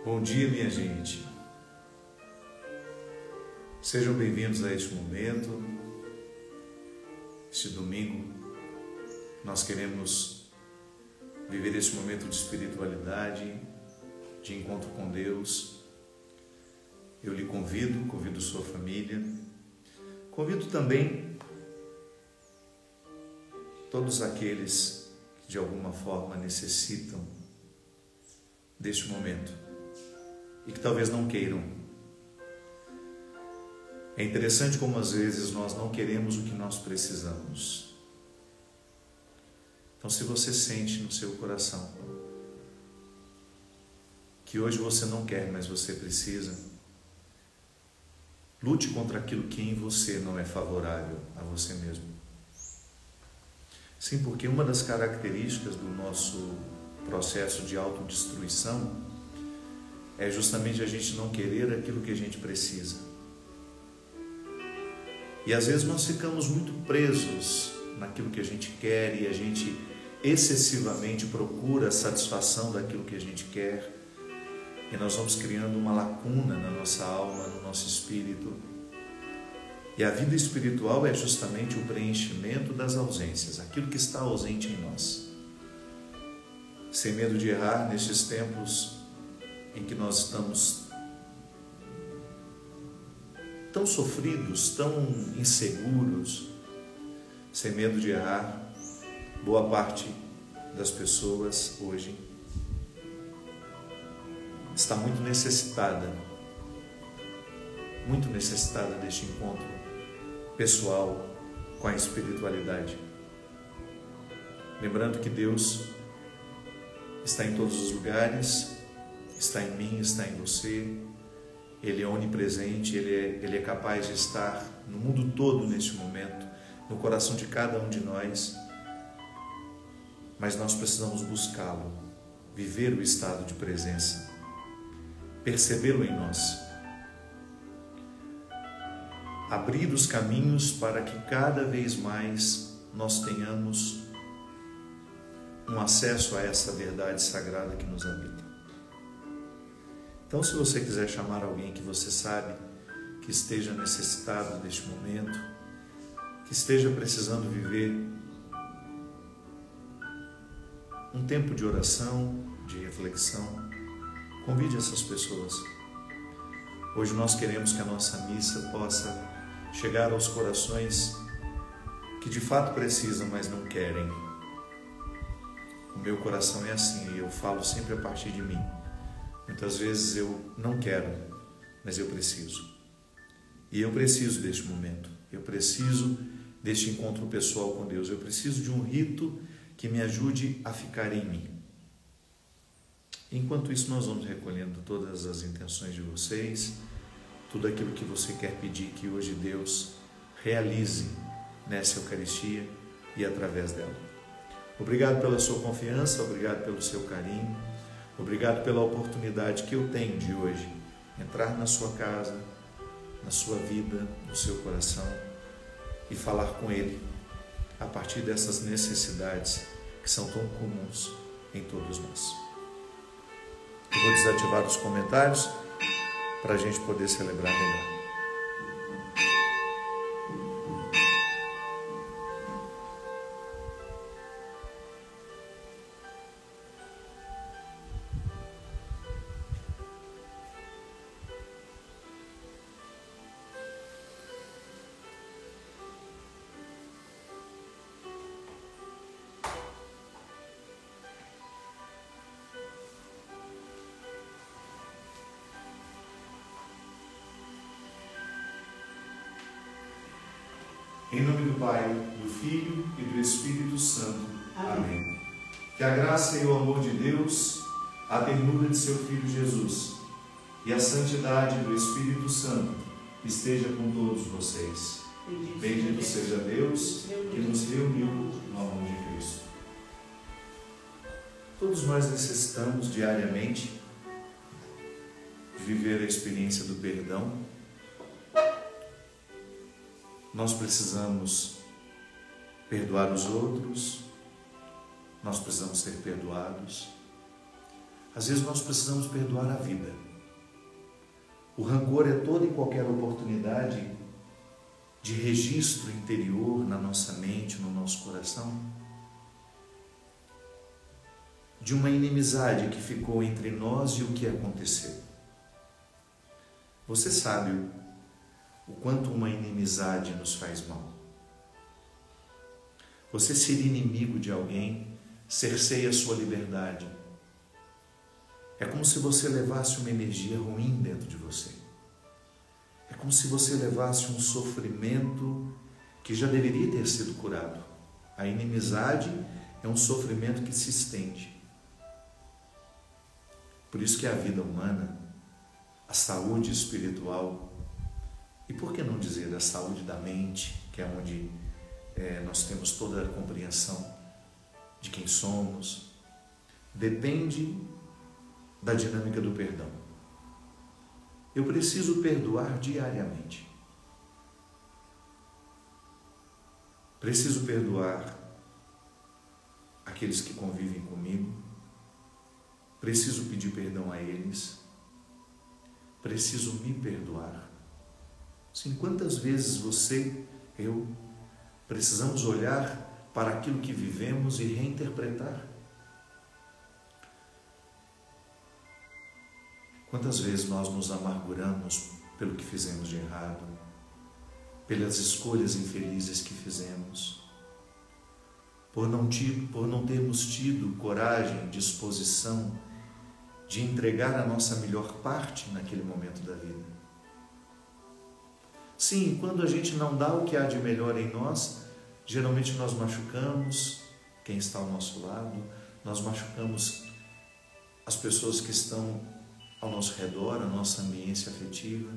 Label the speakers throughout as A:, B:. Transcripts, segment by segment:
A: Bom dia, minha gente. Sejam bem-vindos a este momento. Este domingo, nós queremos viver esse momento de espiritualidade, de encontro com Deus. Eu lhe convido sua família, convido também todos aqueles que de alguma forma necessitam deste momento e que talvez não queiram. É interessante como às vezes nós não queremos o que nós precisamos. Então, se você sente no seu coração que hoje você não quer, mas você precisa, lute contra aquilo que em você não é favorável a você mesmo. Sim, porque uma das características do nosso processo de autodestruição é justamente a gente não querer aquilo que a gente precisa. E às vezes nós ficamos muito presos naquilo que a gente quer e a gente excessivamente procura a satisfação daquilo que a gente quer, e nós vamos criando uma lacuna na nossa alma, no nosso espírito. E a vida espiritual é justamente o preenchimento das ausências, aquilo que está ausente em nós. Sem medo de errar nestes tempos em que nós estamos tão sofridos, tão inseguros, sem medo de errar, boa parte das pessoas hoje está muito necessitada deste encontro pessoal com a espiritualidade. Lembrando que Deus está em todos os lugares, está em mim, está em você. Ele é onipresente, Ele é capaz de estar no mundo todo neste momento, no coração de cada um de nós, mas nós precisamos buscá-lo, viver o estado de presença, percebê-lo em nós, abrir os caminhos para que cada vez mais nós tenhamos um acesso a essa verdade sagrada que nos habita. Então, se você quiser chamar alguém que você sabe que esteja necessitado deste momento, que esteja precisando viver um tempo de oração, de reflexão, convide essas pessoas. Hoje nós queremos que a nossa missa possa chegar aos corações que de fato precisam, mas não querem. O meu coração é assim, e eu falo sempre a partir de mim. Muitas vezes eu não quero, mas eu preciso. E eu preciso deste momento. Eu preciso deste encontro pessoal com Deus. Eu preciso de um rito que me ajude a ficar em mim. Enquanto isso, nós vamos recolhendo todas as intenções de vocês, tudo aquilo que você quer pedir que hoje Deus realize nessa Eucaristia e através dela. Obrigado pela sua confiança, obrigado pelo seu carinho. Obrigado pela oportunidade que eu tenho de hoje entrar na sua casa, na sua vida, no seu coração e falar com Ele a partir dessas necessidades que são tão comuns em todos nós. Eu vou desativar os comentários para a gente poder celebrar melhor. Em nome do Pai, do Filho e do Espírito Santo. Amém. Que a graça e o amor de Deus, a ternura de seu Filho Jesus e a santidade do Espírito Santo esteja com todos vocês. Bendito seja Deus que nos reuniu no amor de Cristo. Todos nós necessitamos diariamente de viver a experiência do perdão. Nós precisamos perdoar os outros, nós precisamos ser perdoados. Às vezes nós precisamos perdoar a vida. O rancor é toda e qualquer oportunidade de registro interior na nossa mente, no nosso coração, de uma inimizade que ficou entre nós e o que aconteceu. Você sabe o quanto uma inimizade nos faz mal. Você ser inimigo de alguém cerceia a sua liberdade. É como se você levasse uma energia ruim dentro de você. É como se você levasse um sofrimento que já deveria ter sido curado. A inimizade é um sofrimento que se estende. Por isso que a vida humana, a saúde espiritual, e por que não dizer a saúde da mente, que é onde nós temos toda a compreensão de quem somos, depende da dinâmica do perdão. Eu preciso perdoar diariamente. Preciso perdoar aqueles que convivem comigo. Preciso pedir perdão a eles. Preciso me perdoar. Sim, quantas vezes você, eu, precisamos olhar para aquilo que vivemos e reinterpretar? Quantas vezes nós nos amarguramos pelo que fizemos de errado, pelas escolhas infelizes que fizemos, por não termos tido coragem, disposição de entregar a nossa melhor parte naquele momento da vida. Sim, quando a gente não dá o que há de melhor em nós, geralmente nós machucamos quem está ao nosso lado, nós machucamos as pessoas que estão ao nosso redor, a nossa ambiência afetiva.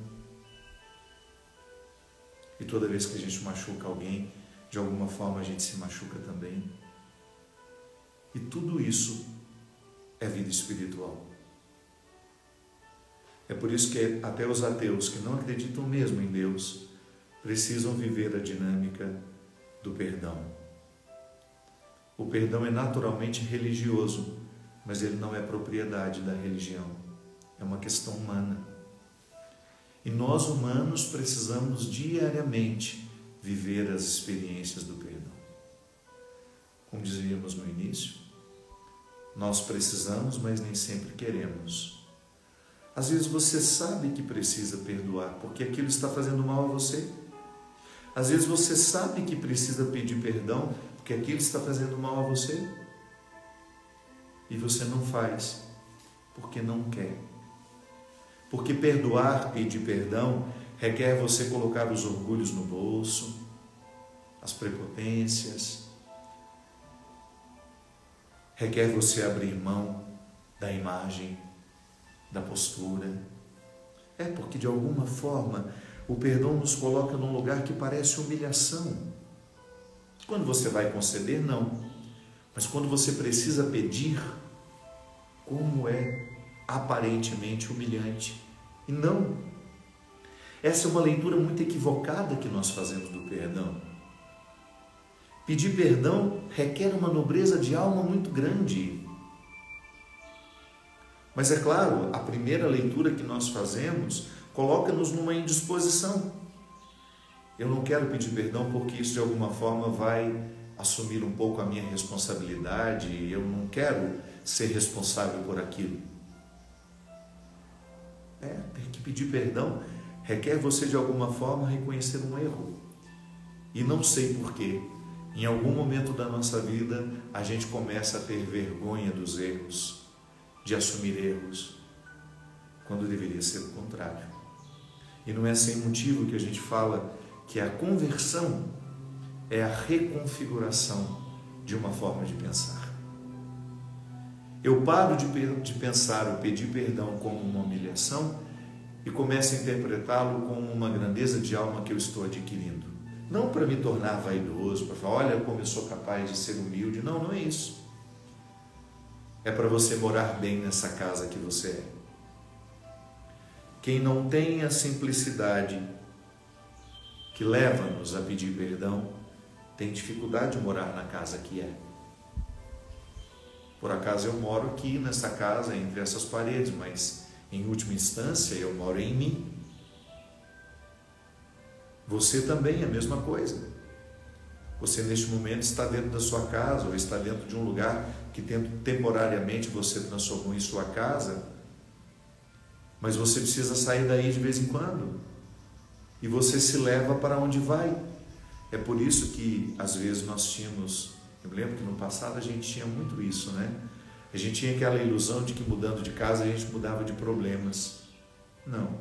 A: E toda vez que a gente machuca alguém, de alguma forma a gente se machuca também. E tudo isso é vida espiritual. É por isso que até os ateus que não acreditam mesmo em Deus precisam viver a dinâmica do perdão. O perdão é naturalmente religioso, mas ele não é propriedade da religião. É uma questão humana. E nós humanos precisamos diariamente viver as experiências do perdão. Como dizíamos no início, nós precisamos, mas nem sempre queremos. Às vezes você sabe que precisa perdoar, porque aquilo está fazendo mal a você. Às vezes você sabe que precisa pedir perdão, porque aquilo está fazendo mal a você. E você não faz, porque não quer. Porque perdoar, pedir perdão, requer você colocar os orgulhos no bolso, as prepotências, requer você abrir mão da imagem, da postura. É porque de alguma forma o perdão nos coloca num lugar que parece humilhação. Quando você vai conceder, não. Mas quando você precisa pedir, como é aparentemente humilhante. E não. Essa é uma leitura muito equivocada que nós fazemos do perdão. Pedir perdão requer uma nobreza de alma muito grande. Mas é claro, a primeira leitura que nós fazemos coloca-nos numa indisposição. Eu não quero pedir perdão porque isso de alguma forma vai assumir um pouco a minha responsabilidade, eu não quero ser responsável por aquilo. Ter que pedir perdão requer você de alguma forma reconhecer um erro. E não sei porquê, em algum momento da nossa vida a gente começa a ter vergonha dos erros, de assumir erros, quando deveria ser o contrário. E não é sem motivo que a gente fala que a conversão é a reconfiguração de uma forma de pensar. Eu paro de pensar o pedir perdão como uma humilhação e começo a interpretá-lo como uma grandeza de alma que eu estou adquirindo. Não para me tornar vaidoso, para falar, olha como eu sou capaz de ser humilde. Não, não é isso. É para você morar bem nessa casa que você é. Quem não tem a simplicidade que leva-nos a pedir perdão, tem dificuldade de morar na casa que é. Por acaso eu moro aqui nessa casa, entre essas paredes, mas em última instância eu moro em mim. Você também é a mesma coisa. Você neste momento está dentro da sua casa ou está dentro de um lugar que temporariamente você transformou em sua casa, mas você precisa sair daí de vez em quando e você se leva para onde vai. É por isso que às vezes nós tínhamos, eu lembro que no passado a gente tinha muito isso, né? A gente tinha aquela ilusão de que mudando de casa a gente mudava de problemas. Não.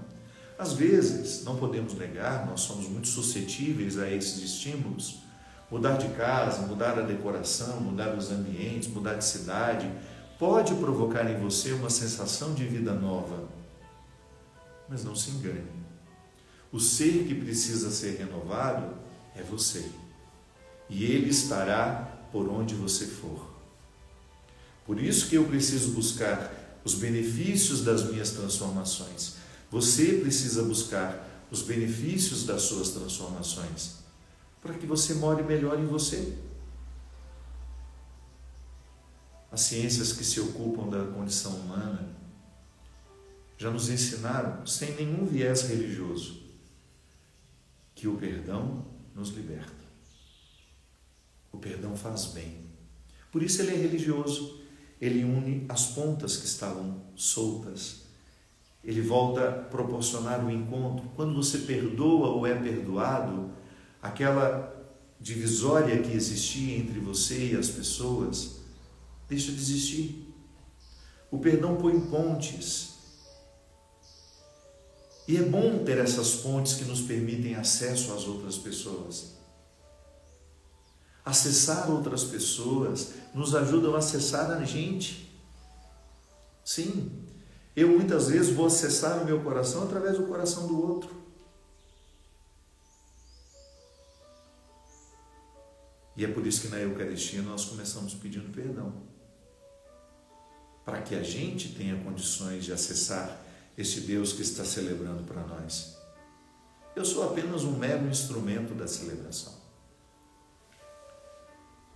A: Às vezes, não podemos negar, nós somos muito suscetíveis a esses estímulos. Mudar de casa, mudar a decoração, mudar os ambientes, mudar de cidade, pode provocar em você uma sensação de vida nova. Mas não se engane. O ser que precisa ser renovado é você. E ele estará por onde você for. Por isso que eu preciso buscar os benefícios das minhas transformações. Você precisa buscar os benefícios das suas transformações, para que você more melhor em você. As ciências que se ocupam da condição humana já nos ensinaram, sem nenhum viés religioso, que o perdão nos liberta. O perdão faz bem. Por isso ele é religioso. Ele une as pontas que estavam soltas. Ele volta a proporcionar o encontro. Quando você perdoa ou é perdoado, aquela divisória que existia entre você e as pessoas deixa de existir. O perdão põe pontes. E é bom ter essas pontes que nos permitem acesso às outras pessoas. Acessar outras pessoas nos ajudam a acessar a gente. Sim, eu muitas vezes vou acessar o meu coração através do coração do outro. E é por isso que na Eucaristia nós começamos pedindo perdão, para que a gente tenha condições de acessar este Deus que está celebrando para nós. Eu sou apenas um mero instrumento da celebração.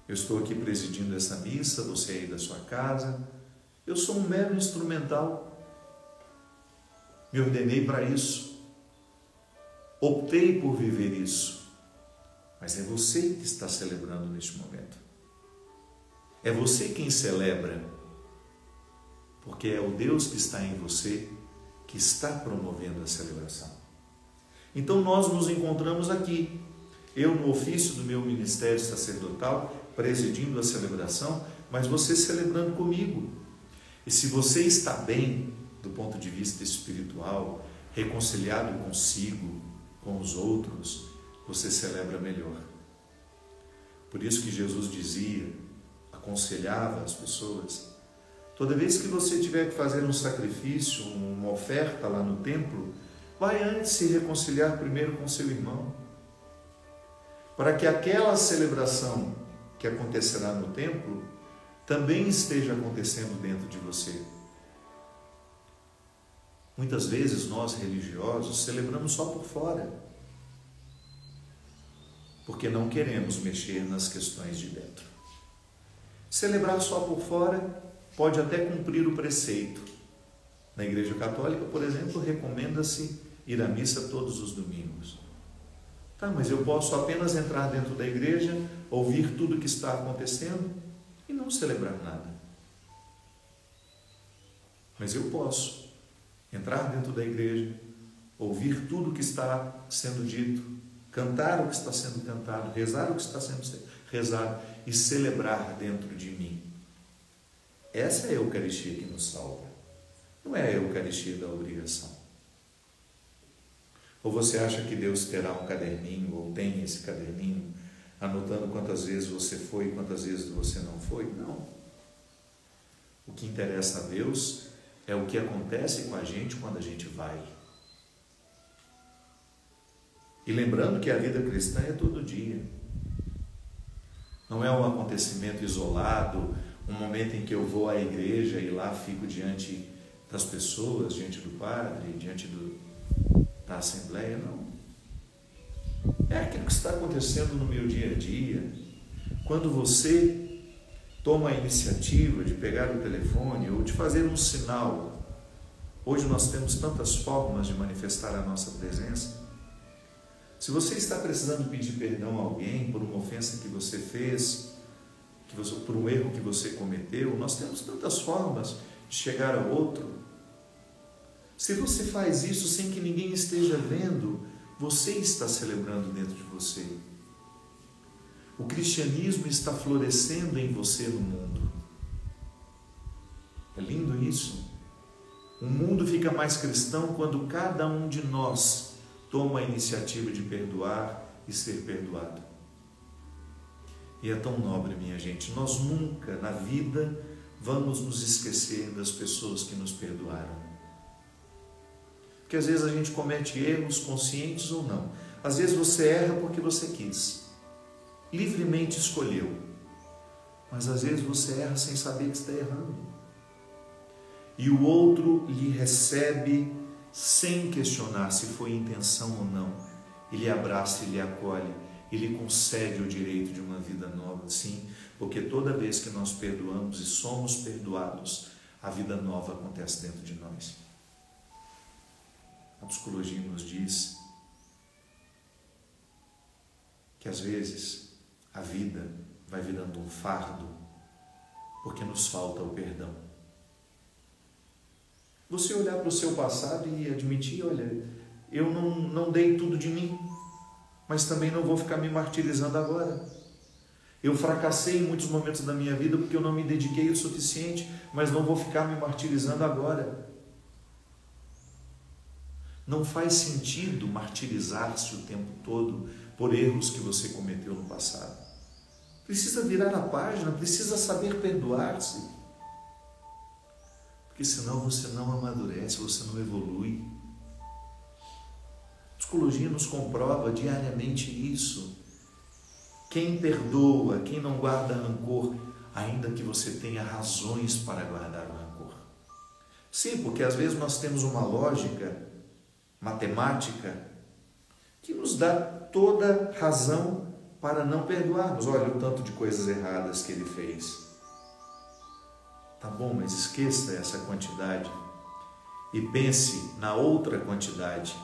A: Eu estou aqui presidindo essa missa, você aí da sua casa. Eu sou um mero instrumental. Me ordenei para isso. Optei por viver isso. Mas é você que está celebrando neste momento. É você quem celebra. Porque é o Deus que está em você que está promovendo a celebração. Então nós nos encontramos aqui. Eu no ofício do meu ministério sacerdotal, presidindo a celebração, mas você celebrando comigo. E se você está bem do ponto de vista espiritual, reconciliado consigo, com os outros, você celebra melhor. Por isso que Jesus dizia, aconselhava as pessoas, toda vez que você tiver que fazer um sacrifício, uma oferta lá no templo, vai antes se reconciliar primeiro com seu irmão, para que aquela celebração que acontecerá no templo também esteja acontecendo dentro de você. Muitas vezes nós religiosos celebramos só por fora, porque não queremos mexer nas questões de dentro. Celebrar só por fora pode até cumprir o preceito. Na Igreja Católica, por exemplo, recomenda-se ir à missa todos os domingos. Tá, mas eu posso apenas entrar dentro da igreja, ouvir tudo o que está acontecendo e não celebrar nada. Mas eu posso entrar dentro da igreja, ouvir tudo o que está sendo dito, cantar o que está sendo cantado, rezar o que está sendo rezado e celebrar dentro de mim. Essa é a Eucaristia que nos salva. Não é a Eucaristia da obrigação. Ou você acha que Deus terá um caderninho, ou tem esse caderninho, anotando quantas vezes você foi e quantas vezes você não foi? Não. O que interessa a Deus é o que acontece com a gente quando a gente vai. E lembrando que a vida cristã é todo dia. Não é um acontecimento isolado, um momento em que eu vou à igreja e lá fico diante das pessoas, diante do padre, diante da assembleia, não. É aquilo que está acontecendo no meu dia a dia. Quando você toma a iniciativa de pegar o telefone ou de fazer um sinal. Hoje nós temos tantas formas de manifestar a nossa presença. Se você está precisando pedir perdão a alguém por uma ofensa que você fez, por um erro que você cometeu, nós temos tantas formas de chegar ao outro. Se você faz isso sem que ninguém esteja vendo, você está celebrando dentro de você. O cristianismo está florescendo em você no mundo. É lindo isso. O mundo fica mais cristão quando cada um de nós toma a iniciativa de perdoar e ser perdoado. E é tão nobre, minha gente. Nós nunca na vida vamos nos esquecer das pessoas que nos perdoaram. Porque às vezes a gente comete erros, conscientes ou não. Às vezes você erra porque você quis, livremente escolheu. Mas às vezes você erra sem saber que está errando. E o outro lhe recebe sem questionar se foi intenção ou não. Ele abraça, ele acolhe, ele concede o direito de uma vida nova. Sim, porque toda vez que nós perdoamos e somos perdoados, a vida nova acontece dentro de nós. A psicologia nos diz que às vezes a vida vai virando um fardo porque nos falta o perdão. Você olhar para o seu passado e admitir, olha, eu não dei tudo de mim, mas também não vou ficar me martirizando agora. Eu fracassei em muitos momentos da minha vida porque eu não me dediquei o suficiente, mas não vou ficar me martirizando agora. Não faz sentido martirizar-se o tempo todo por erros que você cometeu no passado. Precisa virar a página, precisa saber perdoar-se. Porque senão você não amadurece, você não evolui. A psicologia nos comprova diariamente isso. Quem perdoa, quem não guarda rancor, ainda que você tenha razões para guardar o rancor. Sim, porque às vezes nós temos uma lógica matemática que nos dá toda razão para não perdoarmos. Olha o tanto de coisas erradas que ele fez. Tá bom, mas esqueça essa quantidade e pense na outra quantidade,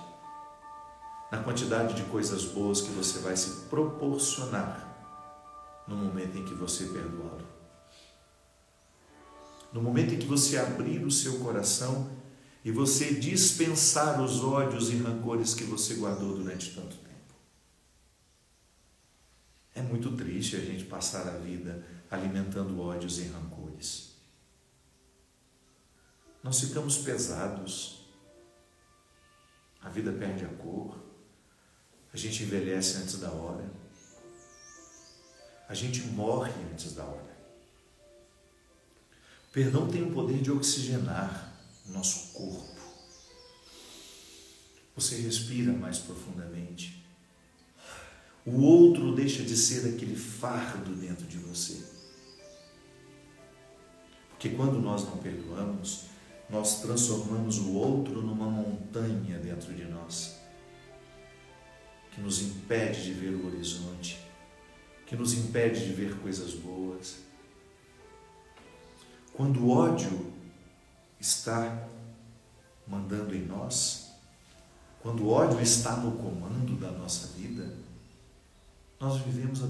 A: na quantidade de coisas boas que você vai se proporcionar no momento em que você perdoá-lo. No momento em que você abrir o seu coração e você dispensar os ódios e rancores que você guardou durante tanto tempo. É muito triste a gente passar a vida alimentando ódios e rancores. Nós ficamos pesados, a vida perde a cor, a gente envelhece antes da hora, a gente morre antes da hora. O perdão tem o poder de oxigenar o nosso corpo. Você respira mais profundamente. O outro deixa de ser aquele fardo dentro de você. Porque quando nós não perdoamos, nós transformamos o outro numa montanha dentro de nós, que nos impede de ver o horizonte, que nos impede de ver coisas boas. Quando o ódio está mandando em nós, quando o ódio está no comando da nossa vida, nós vivemos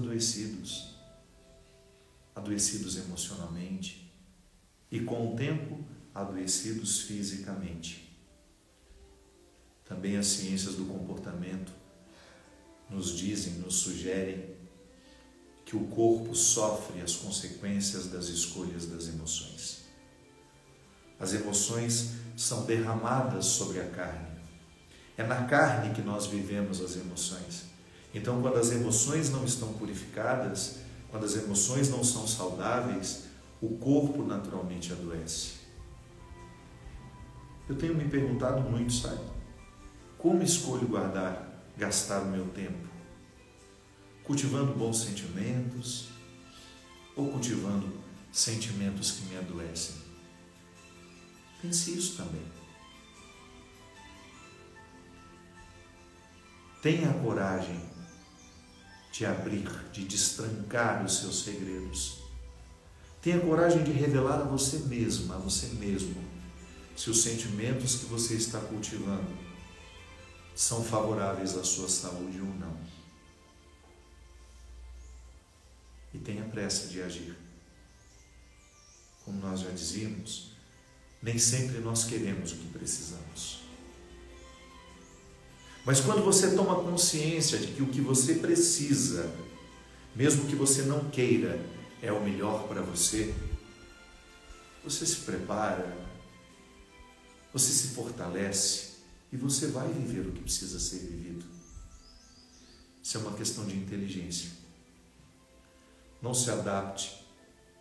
A: adoecidos emocionalmente e com o tempo adoecidos fisicamente. Também as ciências do comportamento nos dizem, nos sugerem que o corpo sofre as consequências das escolhas das emoções. As emoções são derramadas sobre a carne. É na carne que nós vivemos as emoções. Então, quando as emoções não estão purificadas, quando as emoções não são saudáveis, o corpo naturalmente adoece. Eu tenho me perguntado muito, sabe? Como escolho gastar o meu tempo? Cultivando bons sentimentos ou cultivando sentimentos que me adoecem? Pense isso também. Tenha a coragem de abrir, de destrancar os seus segredos. Tenha coragem de revelar a você mesma, a você mesmo, se os sentimentos que você está cultivando são favoráveis à sua saúde ou não. E tenha pressa de agir. Como nós já dizíamos, nem sempre nós queremos o que precisamos. Mas quando você toma consciência de que o que você precisa, mesmo que você não queira, é o melhor para você, você se prepara, você se fortalece e você vai viver o que precisa ser vivido. Isso é uma questão de inteligência. Não se adapte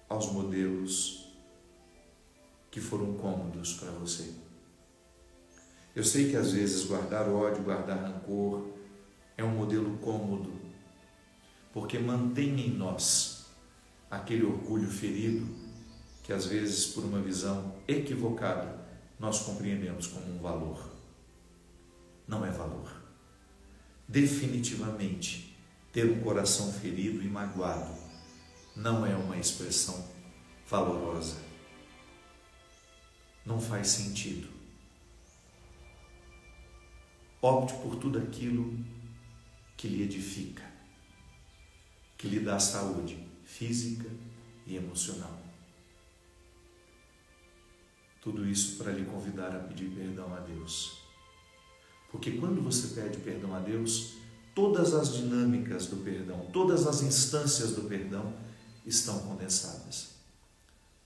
A: aos modelos que foram cômodos para você. Eu sei que às vezes guardar ódio, guardar rancor é um modelo cômodo, porque mantém em nós aquele orgulho ferido que às vezes, por uma visão equivocada, nós compreendemos como um valor. Não é valor. Definitivamente, ter um coração ferido e magoado não é uma expressão valorosa. Não faz sentido. Opte por tudo aquilo que lhe edifica, que lhe dá saúde física e emocional. Tudo isso para lhe convidar a pedir perdão a Deus. Porque quando você pede perdão a Deus, todas as dinâmicas do perdão, todas as instâncias do perdão estão condensadas.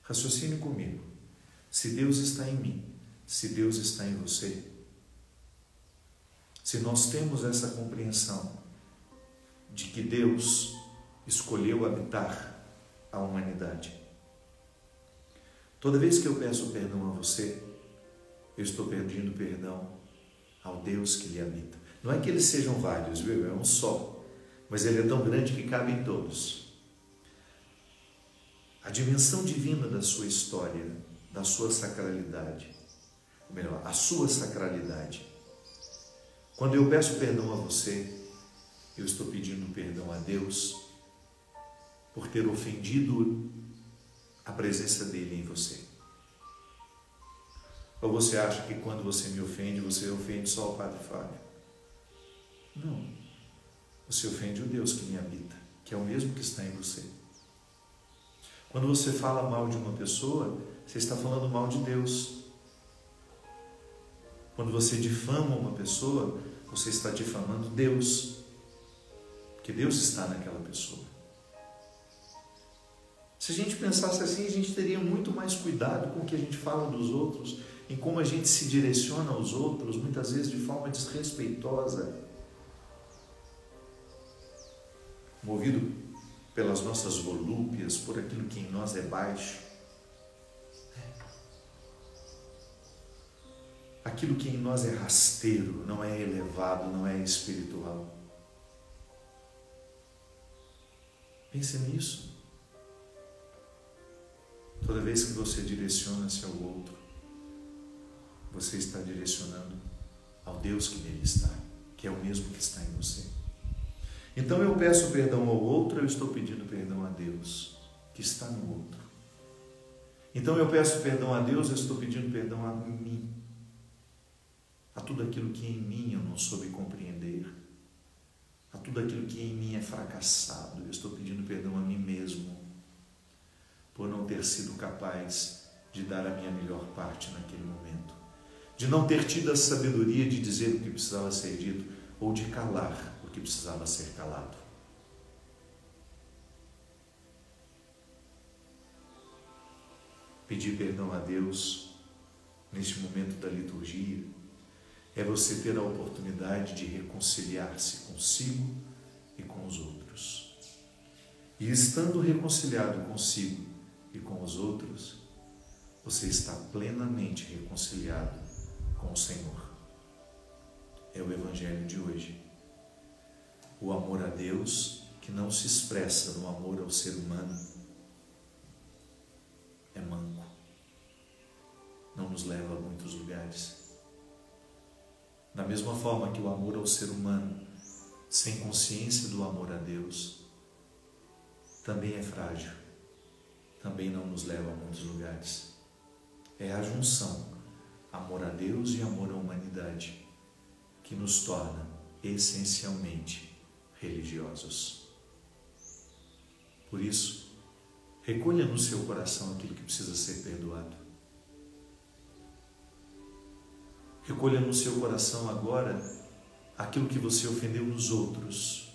A: Raciocine comigo. Se Deus está em mim, se Deus está em você, se nós temos essa compreensão de que Deus escolheu habitar a humanidade, toda vez que eu peço perdão a você, eu estou pedindo perdão ao Deus que lhe habita. Não é que eles sejam vários, viu? É um só, mas ele é tão grande que cabe em todos. A dimensão divina da sua história, da sua sacralidade, ou melhor, a sua sacralidade. Quando eu peço perdão a você, eu estou pedindo perdão a Deus por ter ofendido a presença dele em você. Ou você acha que quando você me ofende, você ofende só o Padre Fábio? Não. Você ofende o Deus que me habita, que é o mesmo que está em você. Quando você fala mal de uma pessoa, você está falando mal de Deus. Quando você difama uma pessoa, você está difamando Deus, porque Deus está naquela pessoa. Se a gente pensasse assim, a gente teria muito mais cuidado com o que a gente fala dos outros, em como a gente se direciona aos outros, muitas vezes de forma desrespeitosa, movido pelas nossas volúpias, por aquilo que em nós é baixo. Aquilo que em nós é rasteiro, não é elevado, não é espiritual. Pense nisso. Toda vez que você direciona-se ao outro, você está direcionando ao Deus que nele está, que é o mesmo que está em você. Então eu peço perdão ao outro, eu estou pedindo perdão a Deus, que está no outro. Então eu peço perdão a Deus, eu estou pedindo perdão a mim, a tudo aquilo que em mim eu não soube compreender, a tudo aquilo que em mim é fracassado. Eu estou pedindo perdão a mim mesmo, por não ter sido capaz de dar a minha melhor parte naquele momento, de não ter tido a sabedoria de dizer o que precisava ser dito, ou de calar o que precisava ser calado. Pedir perdão a Deus neste momento da liturgia é você ter a oportunidade de reconciliar-se consigo e com os outros. E estando reconciliado consigo e com os outros, você está plenamente reconciliado com o Senhor. É o Evangelho de hoje. O amor a Deus, que não se expressa no amor ao ser humano, é manco. Não nos leva a muitos lugares. Da mesma forma que o amor ao ser humano, sem consciência do amor a Deus, também é frágil. também não nos leva a muitos lugares. É a junção, amor a Deus e amor à humanidade, que nos torna essencialmente religiosos. Por isso, recolha no seu coração aquilo que precisa ser perdoado. Recolha no seu coração agora aquilo que você ofendeu nos outros.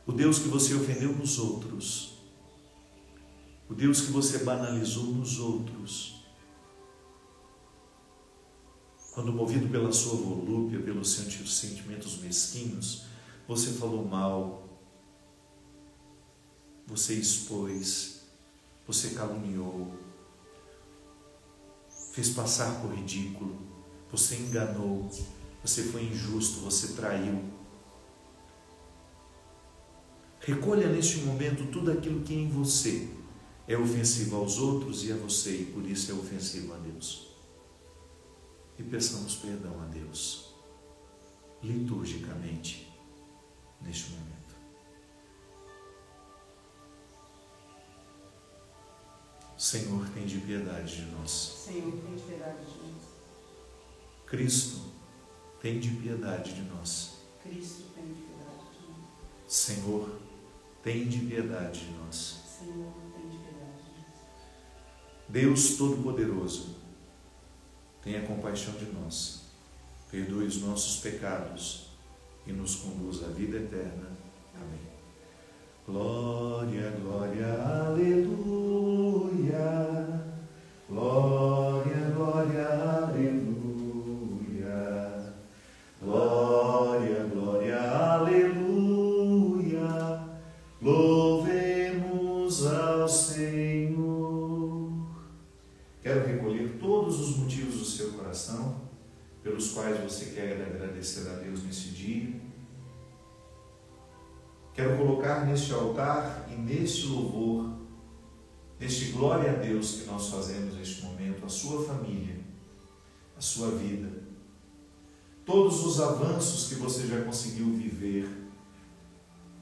A: O Deus que você ofendeu nos outros. O Deus que você banalizou nos outros. Quando movido pela sua volúpia, pelos seus sentimentos mesquinhos, você falou mal, você expôs, você caluniou, fez passar por ridículo, você enganou, você foi injusto, você traiu. Recolha neste momento tudo aquilo que em você é ofensivo aos outros e a você, e por isso é ofensivo a Deus. E peçamos perdão a Deus, liturgicamente, neste momento. Senhor, tem de piedade de nós.
B: Senhor, tem de piedade de nós.
A: Cristo, tem de piedade de nós.
B: Cristo, tem de piedade de nós.
A: Senhor, tem de piedade de nós.
B: Senhor, tem de piedade de nós.
A: Deus Todo-Poderoso, tenha compaixão de nós, perdoe os nossos pecados e nos conduz à vida eterna. Amém. Glória, glória, aleluia. Glória, glória, aleluia. Glória, glória, aleluia. Louvemos ao Senhor. Quero recolher todos os motivos do seu coração pelos quais você quer agradecer a Deus nesse dia. Quero colocar neste altar e neste louvor, neste glória a Deus que nós fazemos neste momento, a sua família, a sua vida, todos os avanços que você já conseguiu viver,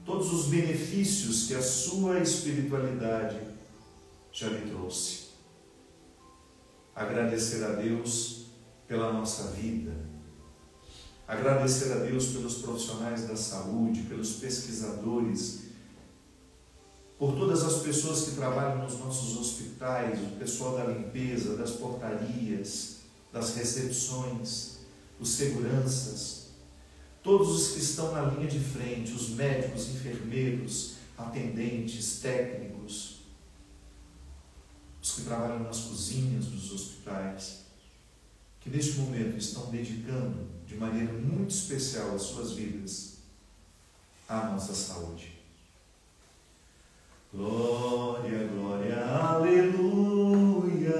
A: todos os benefícios que a sua espiritualidade já lhe trouxe. Agradecer a Deus pela nossa vida, agradecer a Deus pelos profissionais da saúde, pelos pesquisadores, por todas as pessoas que trabalham nos nossos hospitais, o pessoal da limpeza, das portarias, das recepções, os seguranças, todos os que estão na linha de frente, os médicos, enfermeiros, atendentes, técnicos, os que trabalham nas cozinhas dos hospitais, que neste momento estão dedicando de maneira muito especial as suas vidas à nossa saúde. Glória, glória, aleluia.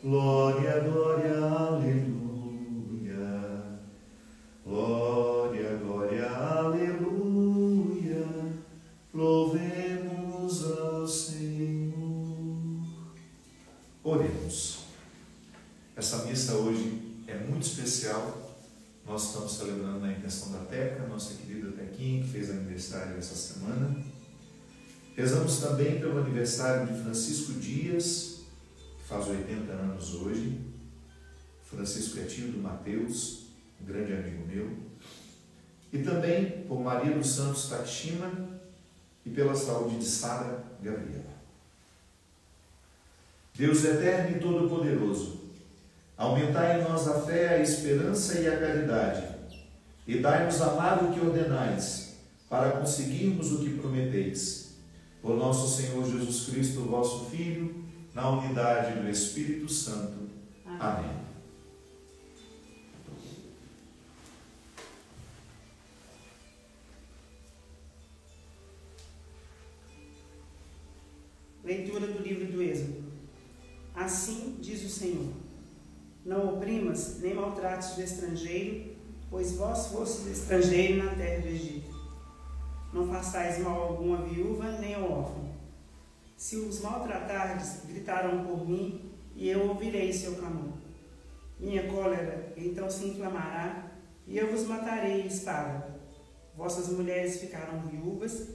A: Glória, glória, aleluia. Glória, glória, aleluia. Louvemos ao Senhor. Oremos. Essa missa hoje é muito especial. Nós estamos celebrando a intenção da Teca, nossa querida Tequinha, que fez aniversário essa semana. Rezamos também pelo aniversário de Francisco Dias, que faz 80 anos hoje. Francisco é tio do Mateus, um grande amigo meu. E também por Maria dos Santos Takshima e pela saúde de Sara Gabriela. Deus eterno e todo-poderoso, aumentai em nós a fé, a esperança e a caridade, e dai-nos amar o que ordenais, para conseguirmos o que prometeis. Por nosso Senhor Jesus Cristo, vosso Filho, na unidade do Espírito Santo. Amém.
B: Leitura do livro do Êxodo. Assim diz o Senhor: não oprimas nem maltrates o estrangeiro, pois vós fostes estrangeiro na terra do Egito. Não façais mal algum à viúva nem ao órfão. Se os maltratardes, gritarão por mim, e eu ouvirei seu clamor. Minha cólera então se inflamará, e eu vos matarei à espada. Vossas mulheres ficarão viúvas,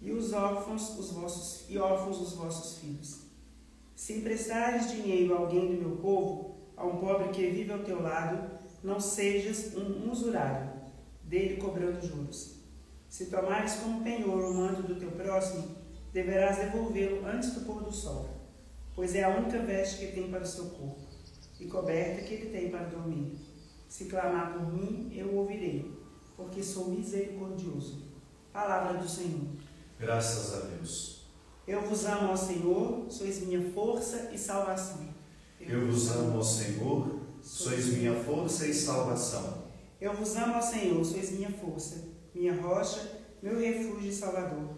B: e os órfãos os vossos filhos. Se emprestares dinheiro a alguém do meu povo, a um pobre que vive ao teu lado, não sejas um usurário, dele cobrando juros. Se tomares como penhor o manto do teu próximo, deverás devolvê-lo antes do pôr do sol, pois é a única veste que tem para o seu corpo, e coberta que ele tem para dormir. Se clamar por mim, eu o ouvirei, porque sou misericordioso. Palavra do Senhor.
A: Graças a Deus.
B: Eu vos amo, ó Senhor, sois minha força e salvação.
A: Eu vos amo, ó Senhor, sois minha força e salvação.
B: Eu vos amo, ó Senhor, sois minha força, minha rocha, meu refúgio e salvador.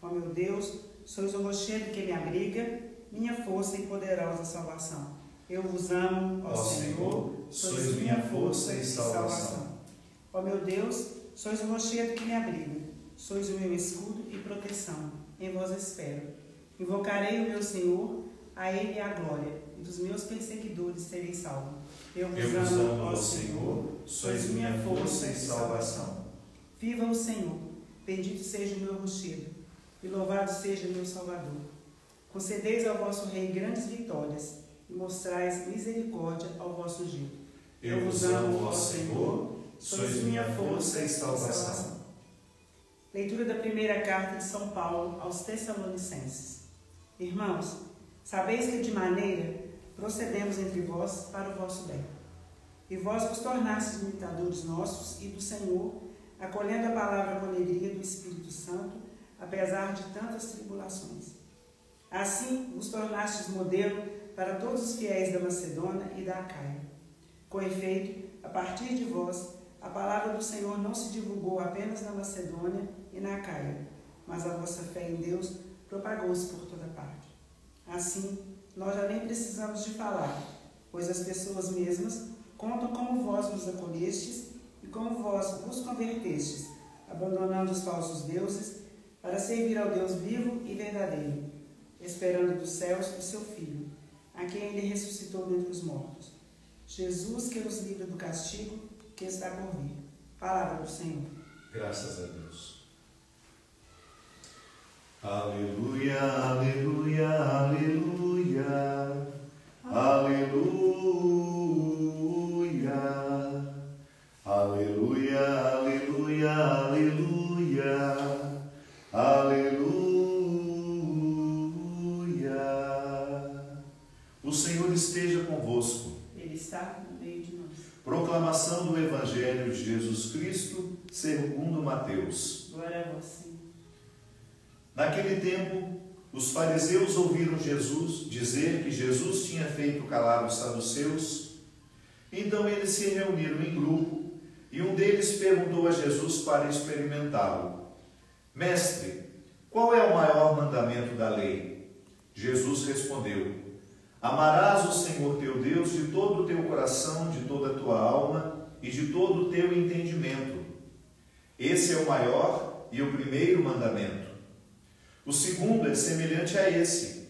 B: Ó meu Deus, sois o rochedo que me abriga, minha força e poderosa salvação. Eu vos amo, ó Senhor, sois minha força e salvação. Ó meu Deus, sois o rochedo que me abriga, sois o meu escudo e proteção. Em vós espero. Invocarei o meu Senhor, a ele a glória, e dos meus perseguidores serei salvo. Eu vos amo, ó Senhor, sois minha força e salvação. Viva o Senhor, bendito seja o meu rochedo, e louvado seja o meu Salvador. Concedeis ao vosso Rei grandes vitórias, e mostrais misericórdia ao vosso ungido.
A: Eu vos amo, ó Senhor, sois minha força e salvação.
B: Leitura da primeira carta de São Paulo aos Tessalonicenses. Irmãos, sabeis que de maneira procedemos entre vós para o vosso bem. E vós vos tornastes imitadores nossos e do Senhor, acolhendo a palavra com alegria do Espírito Santo, apesar de tantas tribulações. Assim vos tornastes modelo para todos os fiéis da Macedônia e da Acaia. Com efeito, a partir de vós, a palavra do Senhor não se divulgou apenas na Macedônia e na Acaia, mas a vossa fé em Deus propagou-se por toda parte. Assim, nós já nem precisamos de falar, pois as pessoas mesmas contam como vós nos acolhestes e como vós vos convertestes, abandonando os falsos deuses, para servir ao Deus vivo e verdadeiro, esperando dos céus o seu Filho, a quem ele ressuscitou dentre os mortos. Jesus que nos livra do castigo que está por vir. Palavra do Senhor.
A: Graças a Deus. Aleluia, aleluia, aleluia, aleluia, aleluia, aleluia, aleluia, aleluia. O Senhor esteja convosco.
B: Ele está no meio de nós.
A: Proclamação do Evangelho de Jesus Cristo, segundo Mateus.
B: Glória a vós, Senhor.
A: Naquele tempo, os fariseus ouviram Jesus dizer que Jesus tinha feito calar os saduceus. Então eles se reuniram em grupo e um deles perguntou a Jesus para experimentá-lo: Mestre, qual é o maior mandamento da lei? Jesus respondeu: Amarás o Senhor teu Deus de todo o teu coração, de toda a tua alma e de todo o teu entendimento. Esse é o maior e o primeiro mandamento. O segundo é semelhante a esse: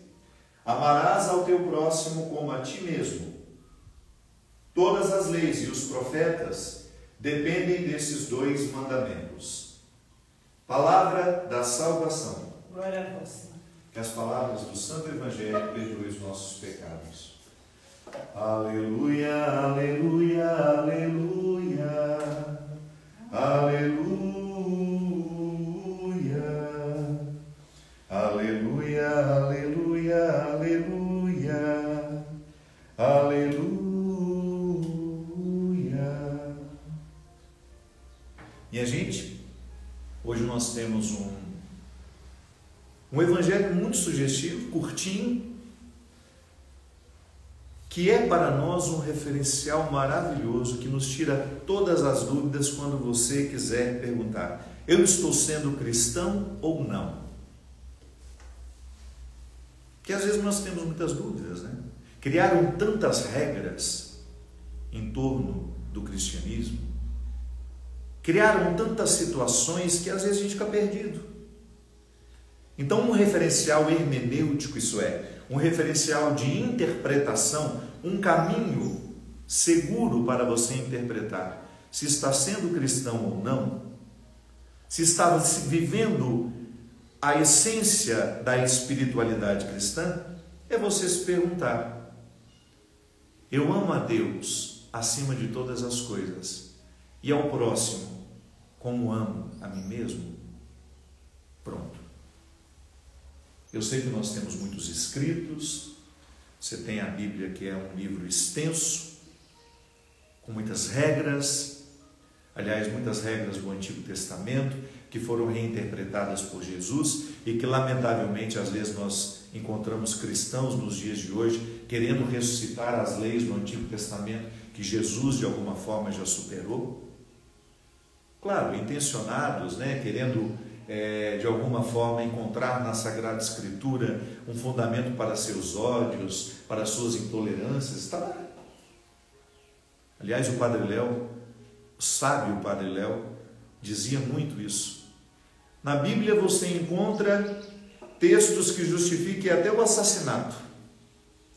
A: amarás ao teu próximo como a ti mesmo. Todas as leis e os profetas dependem desses dois mandamentos. Palavra da salvação.
B: Glória a vós, Senhor.
A: Que as palavras do Santo Evangelho perdoem os nossos pecados. Aleluia, aleluia, aleluia, aleluia, aleluia, aleluia, aleluia, aleluia. Minha gente, hoje nós temos um evangelho muito sugestivo, curtinho, que é para nós um referencial maravilhoso, que nos tira todas as dúvidas quando você quiser perguntar: eu estou sendo cristão ou não? Porque às vezes nós temos muitas dúvidas, né? Criaram tantas regras em torno do cristianismo, criaram tantas situações que às vezes a gente fica perdido. Então, um referencial hermenêutico, isso é, um referencial de interpretação, um caminho seguro para você interpretar se está sendo cristão ou não, se está vivendo a essência da espiritualidade cristã é você se perguntar: eu amo a Deus acima de todas as coisas e ao próximo como amo a mim mesmo? Pronto. Eu sei que nós temos muitos escritos, você tem a Bíblia, que é um livro extenso, com muitas regras, aliás, muitas regras do Antigo Testamento, que foram reinterpretadas por Jesus e que, lamentavelmente, às vezes nós encontramos cristãos nos dias de hoje querendo ressuscitar as leis do Antigo Testamento que Jesus, de alguma forma, já superou. Claro, intencionados, querendo, de alguma forma, encontrar na Sagrada Escritura um fundamento para seus ódios, para suas intolerâncias. Está lá. Aliás, o Padre Léo, o sábio Padre Léo, dizia muito isso. Na Bíblia você encontra textos que justifiquem até o assassinato.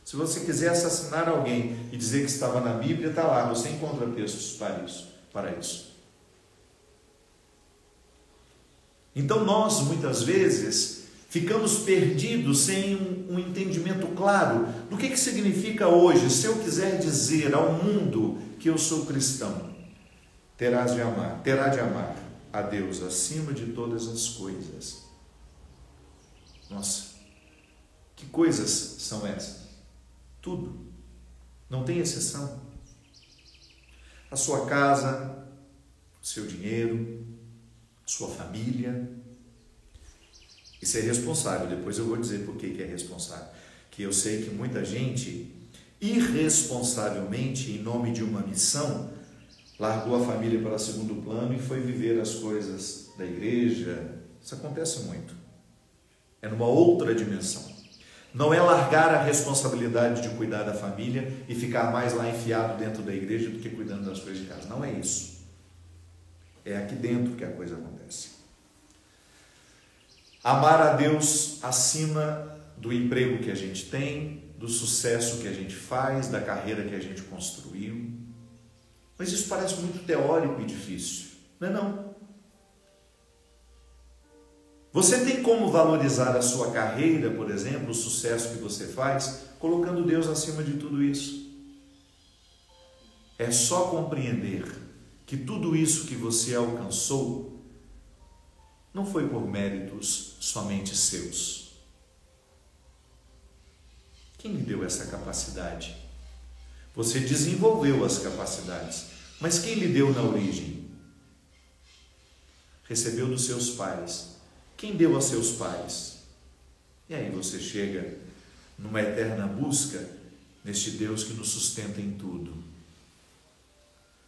A: Se você quiser assassinar alguém e dizer que estava na Bíblia, está lá, você encontra textos para isso. Então nós, muitas vezes, ficamos perdidos sem um entendimento claro do que significa hoje, se eu quiser dizer ao mundo que eu sou cristão, terá de amar a Deus acima de todas as coisas. Nossa, que coisas são essas? Tudo, não tem exceção. A sua casa, o seu dinheiro, a sua família. Isso é responsável, depois eu vou dizer por que é responsável. Que eu sei que muita gente, irresponsavelmente, em nome de uma missão, largou a família para segundo plano e foi viver as coisas da igreja. Isso acontece muito. É numa outra dimensão. Não é largar a responsabilidade de cuidar da família e ficar mais lá enfiado dentro da igreja do que cuidando das coisas de casa. Não é isso. É aqui dentro que a coisa acontece. Amar a Deus acima do emprego que a gente tem, do sucesso que a gente faz, da carreira que a gente construiu. Mas isso parece muito teórico e difícil, não é não? Você tem como valorizar a sua carreira, por exemplo, o sucesso que você faz, colocando Deus acima de tudo isso. É só compreender que tudo isso que você alcançou não foi por méritos somente seus. Quem lhe deu essa capacidade? Você desenvolveu as capacidades, mas quem lhe deu na origem? Recebeu dos seus pais. Quem deu a seus pais? E aí você chega numa eterna busca neste Deus que nos sustenta em tudo.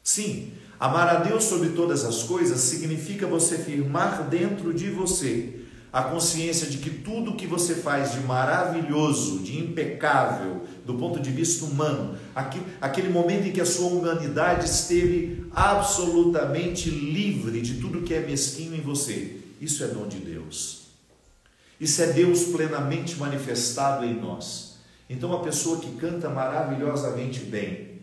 A: Sim, amar a Deus sobre todas as coisas significa você firmar dentro de você a consciência de que tudo que você faz de maravilhoso, de impecável, do ponto de vista humano, aquele momento em que a sua humanidade esteve absolutamente livre de tudo que é mesquinho em você, isso é dom de Deus. Isso é Deus plenamente manifestado em nós. Então a pessoa que canta maravilhosamente bem,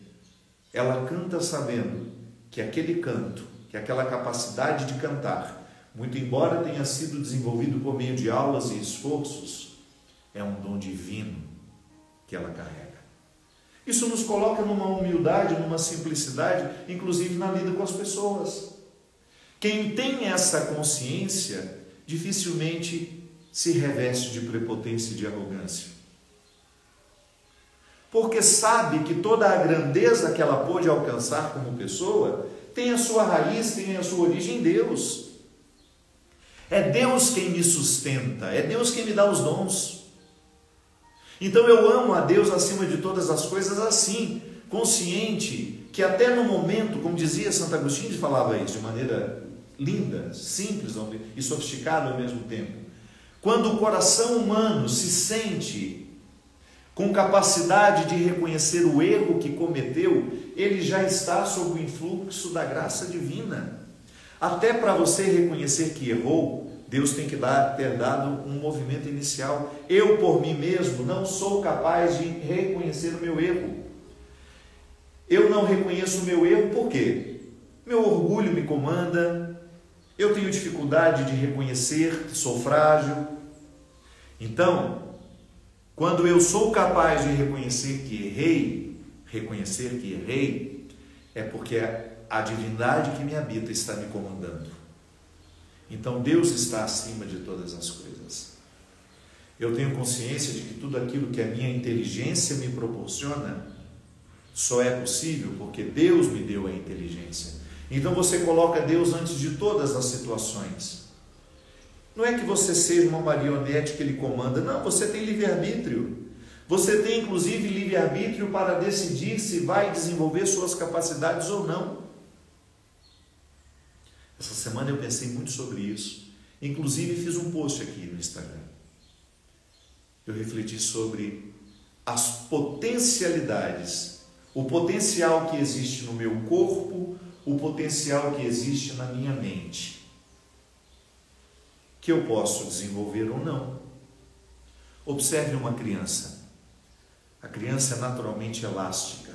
A: ela canta sabendo que aquele canto, que aquela capacidade de cantar, muito embora tenha sido desenvolvido por meio de aulas e esforços, é um dom divino que ela carrega. Isso nos coloca numa humildade, numa simplicidade, inclusive na lida com as pessoas. Quem tem essa consciência dificilmente se reveste de prepotência e de arrogância. Porque sabe que toda a grandeza que ela pôde alcançar como pessoa tem a sua raiz, tem a sua origem em Deus. É Deus quem me sustenta, é Deus quem me dá os dons. Então eu amo a Deus acima de todas as coisas assim, consciente que até no momento, como dizia Santo Agostinho, falava isso de maneira linda, simples e sofisticada ao mesmo tempo. Quando o coração humano se sente com capacidade de reconhecer o erro que cometeu, ele já está sob o influxo da graça divina. Até para você reconhecer que errou, Deus tem que ter dado um movimento inicial. Eu, por mim mesmo, não sou capaz de reconhecer o meu erro. Eu não reconheço o meu erro por quê? Meu orgulho me comanda, Eu tenho dificuldade de reconhecer que sou frágil. Então, quando eu sou capaz de reconhecer que errei, é porque a divindade que me habita está me comandando. Então Deus está acima de todas as coisas. Eu tenho consciência de que tudo aquilo que a minha inteligência me proporciona só é possível porque Deus me deu a inteligência. Então você coloca Deus antes de todas as situações. Não é que você seja uma marionete que Ele comanda, não, você tem livre-arbítrio. Você tem inclusive livre-arbítrio para decidir se vai desenvolver suas capacidades ou não. Essa semana eu pensei muito sobre isso. Inclusive fiz um post aqui no Instagram. Eu refleti sobre as potencialidades, o potencial que existe no meu corpo, o potencial que existe na minha mente, que eu posso desenvolver ou não. Observe uma criança. A criança é naturalmente elástica.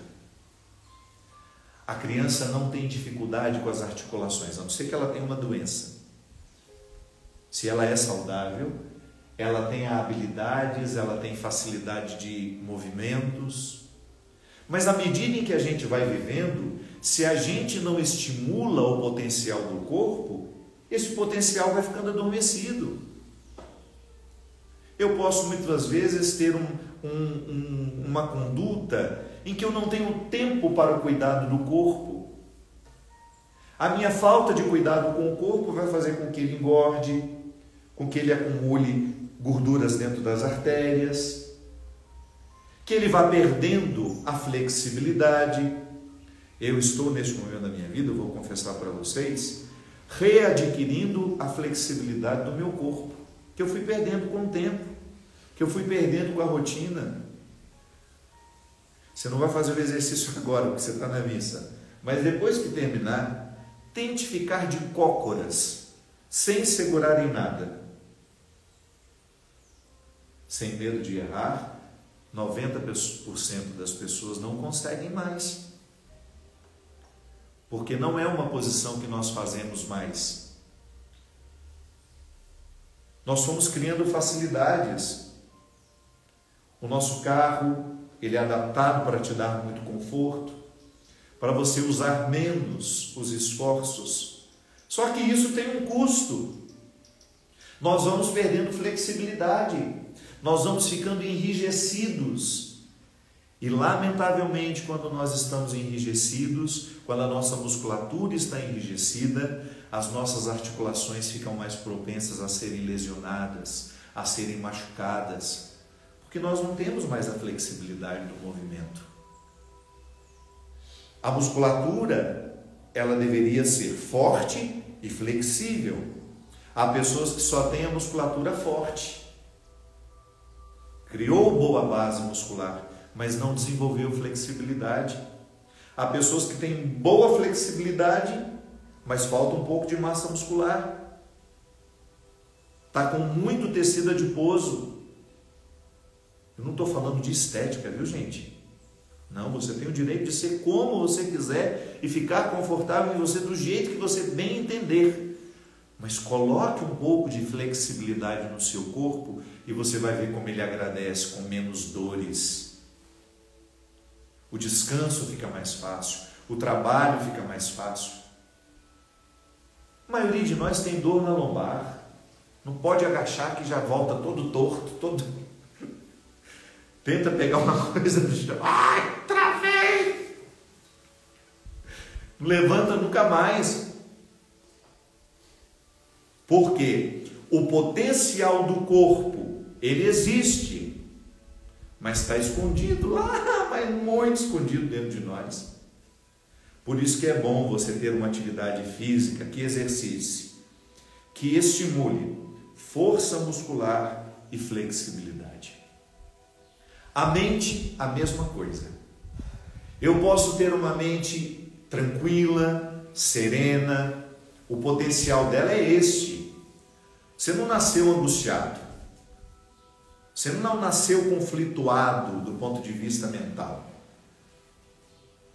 A: A criança não tem dificuldade com as articulações, a não ser que ela tenha uma doença. Se ela é saudável, ela tem habilidades, ela tem facilidade de movimentos. Mas à medida em que a gente vai vivendo, se a gente não estimula o potencial do corpo, esse potencial vai ficando adormecido. Eu posso muitas vezes ter uma conduta em que eu não tenho tempo para o cuidado do corpo. A minha falta de cuidado com o corpo vai fazer com que ele engorde, com que ele acumule gorduras dentro das artérias, que ele vá perdendo a flexibilidade. Eu estou neste momento da minha vida, eu vou confessar para vocês, readquirindo a flexibilidade do meu corpo, que eu fui perdendo com o tempo, que eu fui perdendo com a rotina. Você não vai fazer o exercício agora, porque você está na missa, mas depois que terminar, tente ficar de cócoras, sem segurar em nada. Sem medo de errar, 90% das pessoas não conseguem mais. Porque não é uma posição que nós fazemos mais. Nós fomos criando facilidades. O nosso carro, ele é adaptado para te dar muito conforto, para você usar menos os esforços. Só que isso tem um custo. Nós vamos perdendo flexibilidade. Nós vamos ficando enrijecidos. E lamentavelmente, quando nós estamos enrijecidos, quando a nossa musculatura está enrijecida, as nossas articulações ficam mais propensas a serem lesionadas, a serem machucadas, porque nós não temos mais a flexibilidade do movimento. A musculatura, ela deveria ser forte e flexível. Há pessoas que só têm a musculatura forte. Criou boa base muscular, mas não desenvolveu flexibilidade. Há pessoas que têm boa flexibilidade, mas falta um pouco de massa muscular. Está com muito tecido adiposo. Eu não estou falando de estética, viu, gente? Não, você tem o direito de ser como você quiser e ficar confortável em você do jeito que você bem entender. Mas coloque um pouco de flexibilidade no seu corpo e você vai ver como ele agradece com menos dores. O descanso fica mais fácil, o trabalho fica mais fácil. A maioria de nós tem dor na lombar, não pode agachar que já volta todo torto, todo... Tenta pegar uma coisa no chão, ai, travei! Não levanta nunca mais. Porque o potencial do corpo, ele existe, mas está escondido lá, mas muito escondido dentro de nós. Por isso que é bom você ter uma atividade física que exercite, que estimule força muscular e flexibilidade. A mente, a mesma coisa. Eu posso ter uma mente tranquila, serena, o potencial dela é este. Você não nasceu angustiado. Você não nasceu conflituado do ponto de vista mental.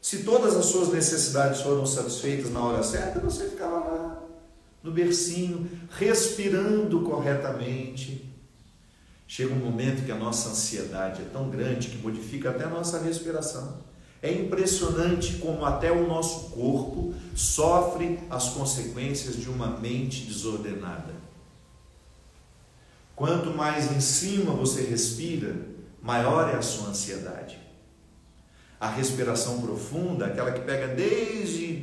A: Se todas as suas necessidades foram satisfeitas na hora certa, você ficava lá no bercinho, respirando corretamente. Chega um momento que a nossa ansiedade é tão grande que modifica até a nossa respiração. É impressionante como até o nosso corpo sofre as consequências de uma mente desordenada. Quanto mais em cima você respira, maior é a sua ansiedade. A respiração profunda, aquela que pega desde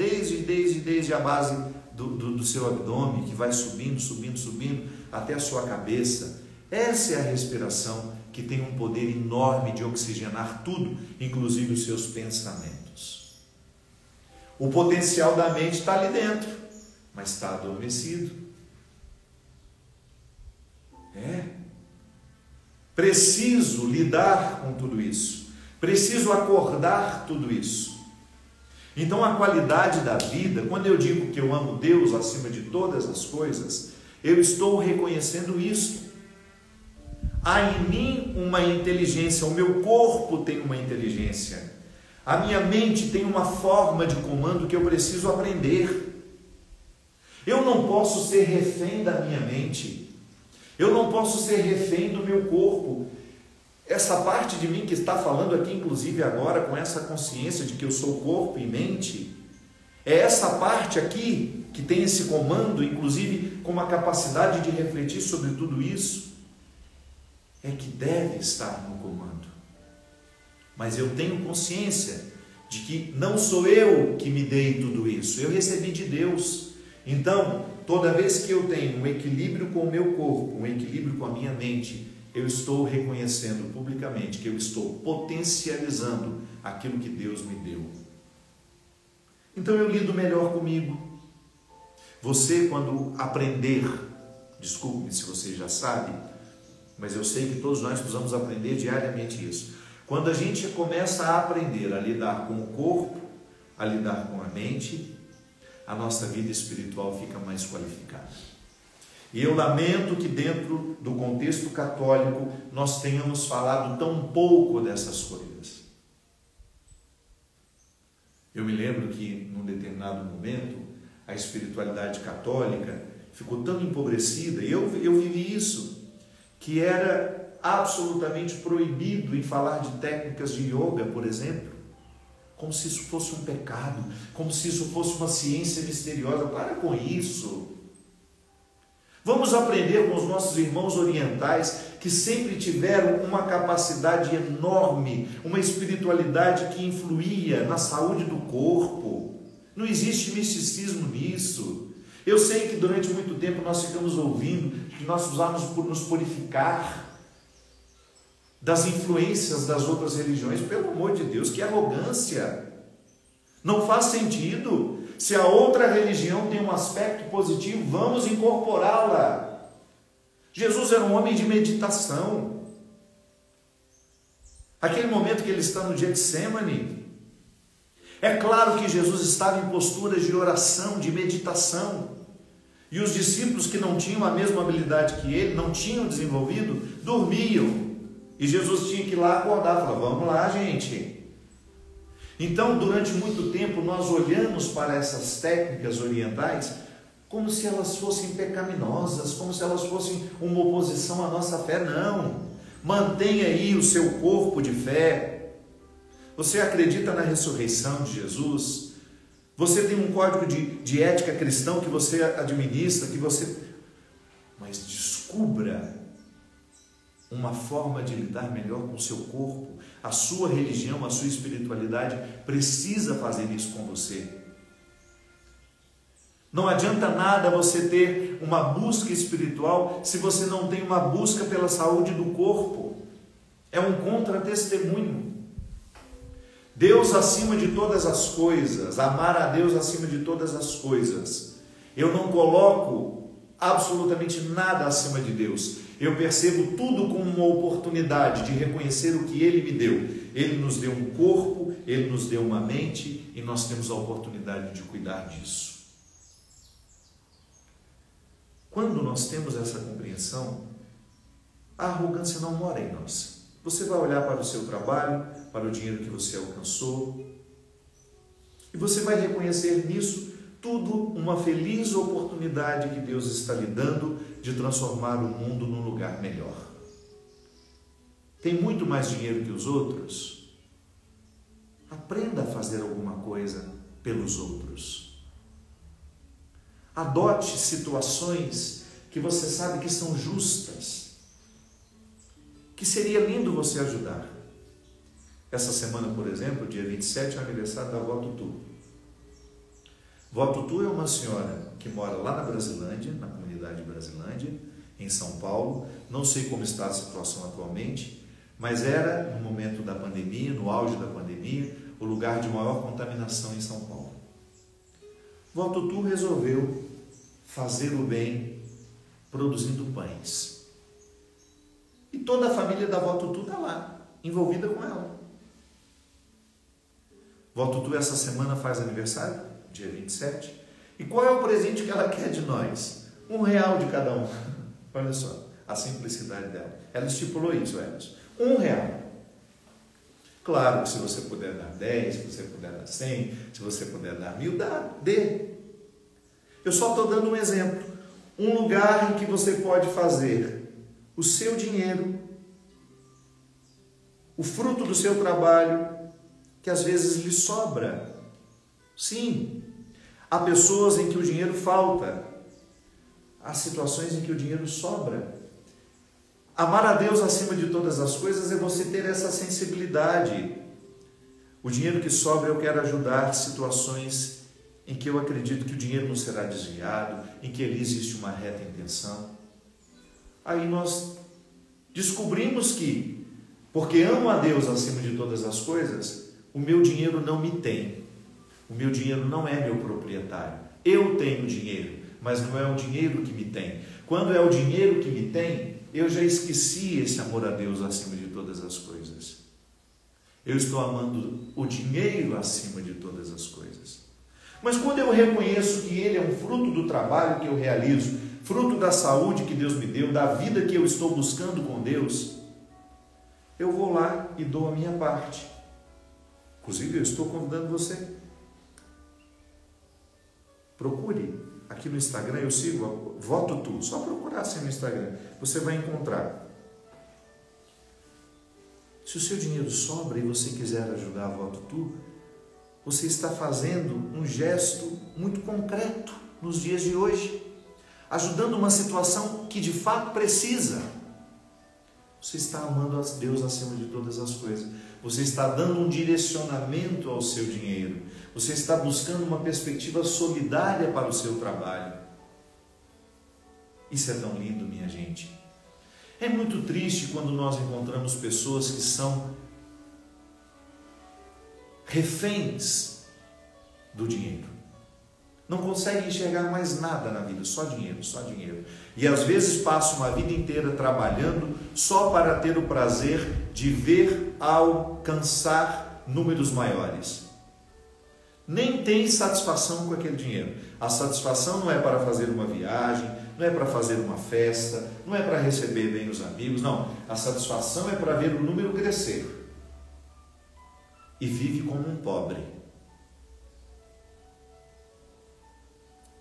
A: a base do seu abdômen, que vai subindo até a sua cabeça. Essa é a respiração que tem um poder enorme de oxigenar tudo, inclusive os seus pensamentos. O potencial da mente está ali dentro, mas está adormecido. Preciso lidar com tudo isso. Preciso acordar tudo isso. Então a qualidade da vida, quando eu digo que eu amo Deus acima de todas as coisas, eu estou reconhecendo isso. Há em mim uma inteligência, o meu corpo tem uma inteligência, a minha mente tem uma forma de comando que eu preciso aprender. Eu não posso ser refém da minha mente, eu não posso ser refém do meu corpo. Essa parte de mim que está falando aqui, inclusive agora, com essa consciência de que eu sou corpo e mente, é essa parte aqui que tem esse comando, inclusive com uma capacidade de refletir sobre tudo isso, é que deve estar no comando. Mas eu tenho consciência de que não sou eu que me dei tudo isso, eu recebi de Deus. Então, toda vez que eu tenho um equilíbrio com o meu corpo, um equilíbrio com a minha mente, eu estou reconhecendo publicamente que eu estou potencializando aquilo que Deus me deu. Então eu lido melhor comigo. Você, quando aprender, desculpe-me se você já sabe, mas eu sei que todos nós precisamos aprender diariamente isso. Quando a gente começa a aprender a lidar com o corpo, a lidar com a mente, a nossa vida espiritual fica mais qualificada. E eu lamento que dentro do contexto católico nós tenhamos falado tão pouco dessas coisas. Eu me lembro que num determinado momento a espiritualidade católica ficou tão empobrecida, e eu vivi isso, que era absolutamente proibido em falar de técnicas de yoga, por exemplo, como se isso fosse um pecado, como se isso fosse uma ciência misteriosa. Para com isso. Vamos aprender com os nossos irmãos orientais, que sempre tiveram uma capacidade enorme, uma espiritualidade que influía na saúde do corpo. Não existe misticismo nisso. Eu sei que durante muito tempo nós ficamos ouvindo que nós precisamos nos purificar das influências das outras religiões. Pelo amor de Deus, que arrogância! Não faz sentido. Se a outra religião tem um aspecto positivo, vamos incorporá-la. Jesus era um homem de meditação. Aquele momento que ele está no Getsemane, é claro que Jesus estava em posturas de oração, de meditação. E os discípulos que não tinham a mesma habilidade que ele, não tinham desenvolvido, dormiam. E Jesus tinha que ir lá acordar, falar: vamos lá, gente. Então, durante muito tempo, nós olhamos para essas técnicas orientais como se elas fossem pecaminosas, como se elas fossem uma oposição à nossa fé. Não. Mantenha aí o seu corpo de fé. Você acredita na ressurreição de Jesus? Você tem um código de ética cristão que você administra, mas descubra uma forma de lidar melhor com o seu corpo. A sua religião, a sua espiritualidade precisa fazer isso com você. Não adianta nada você ter uma busca espiritual se você não tem uma busca pela saúde do corpo. É um contra-testemunho. Deus acima de todas as coisas, amar a Deus acima de todas as coisas. Eu não coloco absolutamente nada acima de Deus. Eu percebo tudo como uma oportunidade de reconhecer o que Ele me deu. Ele nos deu um corpo, Ele nos deu uma mente, e nós temos a oportunidade de cuidar disso. Quando nós temos essa compreensão, a arrogância não mora em nós. Você vai olhar para o seu trabalho, para o dinheiro que você alcançou, e você vai reconhecer nisso tudo uma feliz oportunidade que Deus está lhe dando de transformar o mundo num lugar melhor. Tem muito mais dinheiro que os outros? Aprenda a fazer alguma coisa pelos outros. Adote situações que você sabe que são justas, que seria lindo você ajudar. Essa semana, por exemplo, dia 27, é o aniversário da Vó Tutu. Vó Tutu é uma senhora que mora lá na Brasilândia, na comunidade Brasilândia, em São Paulo. Não sei como está a situação atualmente, mas era, no momento da pandemia, no auge da pandemia, o lugar de maior contaminação em São Paulo. Vó Tutu resolveu fazer o bem produzindo pães. E toda a família da Vó Tutu está lá, envolvida com ela. Vó Tutu essa semana faz aniversário, dia 27. E qual é o presente que ela quer de nós? R$1 de cada um. Olha só, a simplicidade dela. Ela estipulou isso, Emerson. R$1. Claro que se você puder dar 10, se você puder dar 100, se você puder dar 1000, dê. Eu só estou dando um exemplo. Um lugar em que você pode fazer o seu dinheiro, o fruto do seu trabalho, que às vezes lhe sobra. Sim, há pessoas em que o dinheiro falta, há situações em que o dinheiro sobra. Amar a Deus acima de todas as coisas é você ter essa sensibilidade. O dinheiro que sobra eu quero ajudar situações em que eu acredito que o dinheiro não será desviado, em que ali existe uma reta intenção. Aí nós descobrimos que, porque amo a Deus acima de todas as coisas, o meu dinheiro não me tem. O meu dinheiro não é meu proprietário. Eu tenho dinheiro, mas não é o dinheiro que me tem. Quando é o dinheiro que me tem, eu já esqueci esse amor a Deus acima de todas as coisas. Eu estou amando o dinheiro acima de todas as coisas. Mas quando eu reconheço que ele é um fruto do trabalho que eu realizo, fruto da saúde que Deus me deu, da vida que eu estou buscando com Deus, eu vou lá e dou a minha parte. Inclusive, eu estou convidando você. Procure aqui no Instagram, eu sigo a Vó Tutu, só procurar assim no Instagram, você vai encontrar. Se o seu dinheiro sobra e você quiser ajudar a Vó Tutu, você está fazendo um gesto muito concreto nos dias de hoje, ajudando uma situação que de fato precisa. Você está amando a Deus acima de todas as coisas. Você está dando um direcionamento ao seu dinheiro. Você está buscando uma perspectiva solidária para o seu trabalho. Isso é tão lindo, minha gente. É muito triste quando nós encontramos pessoas que são reféns do dinheiro. Não conseguem enxergar mais nada na vida, só dinheiro, só dinheiro. E às vezes passam uma vida inteira trabalhando só para ter o prazer de ver alcançar números maiores. Nem tem satisfação com aquele dinheiro. A satisfação não é para fazer uma viagem, não é para fazer uma festa, não é para receber bem os amigos, não. A satisfação é para ver o número crescer. E vive como um pobre.